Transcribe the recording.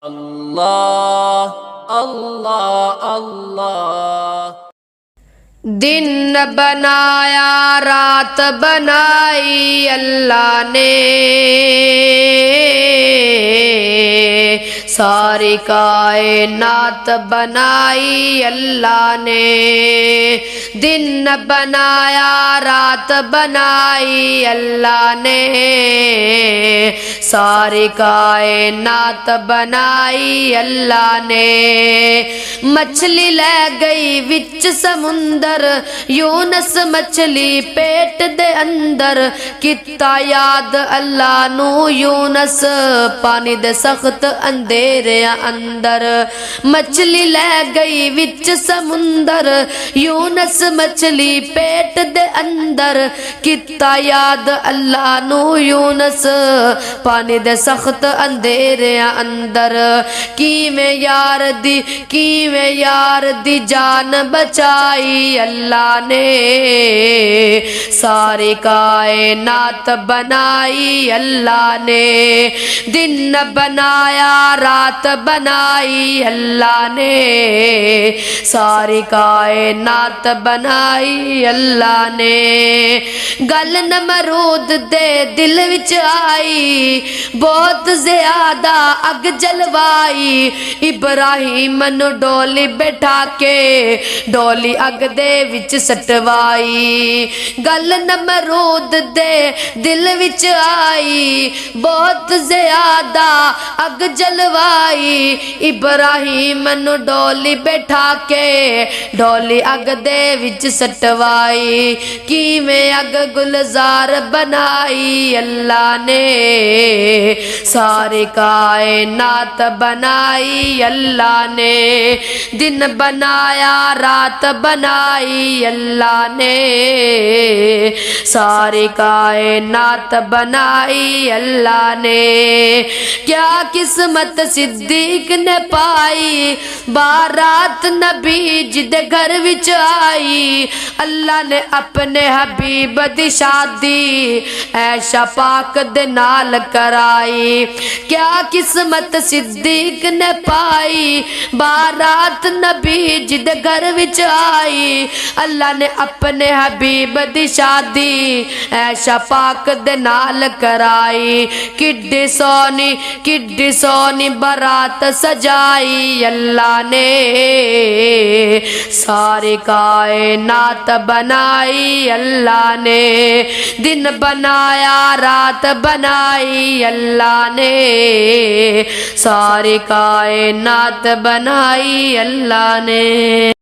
اللہ اللہ اللہ۔ دن بنایا رات بنائی اللہ نے، ساری کائنات بنائی اللہ نے۔ دن بنایا رات بنائی اللہ نے، ساری کائنات بنائی اللہ نے۔ مچھلی لے گئی وچ سمندر، یونس مچھلی پیٹ دے اندر، کیتا یاد اللہ نو یونس پانی دے سخت اندھیرے اندر۔ مچھلی لے گئی وچ سمندر، یونس مچھلی پیٹ دے اندر، کیتا یاد اللہ نو یونس پانی دے سخت اندھیرے اندر۔ کیویں یار دی جان بچائی اللہ نے، ساری کائنات بنائی اللہ نے۔ دن بنایا رات بنائی اللہ نے، ساری کائنات بنائی اللہ نے۔ گل نمرود دے دل وچ آئی، بہت زیادہ اگ جلوائی، ابراہیم نو ڈولی بٹھا کے ڈولی اگ دے وچ سٹوائی۔ گل نمرود دے دل وچ آئی، بہت زیادہ اگ جلوائی، ابراہیم نو ڈولی بٹھا کے ڈولی اگ دے وچ سٹوائی۔ کیویں اگ گلزار بنائی اللہ نے، ساری کائنات بنائی اللہ نے۔ دن بنایا رات بنائی اللہ نے، ساری کائنات بنائی اللہ نے۔ کیا قسمت صدیق نے پائی، بارات نبی جد گھر وچ آئی، اللہ نے اپنے حبیب دی شادی عائشہ پاک دے نال کرائی۔ کیا قسمت صدیق نے پائی، بارات نبی جد گھر وچ آئی، اللہ نے اپنے حبیب دی شادی عائشہ پاک دے نال کرائی۔ کڈی سونی برات سجائی اللہ نے، ساری کائنات بنائی اللہ نے۔ دن بنایا رات بنائی اللہ نے، ساری کائنات بنائی اللہ نے۔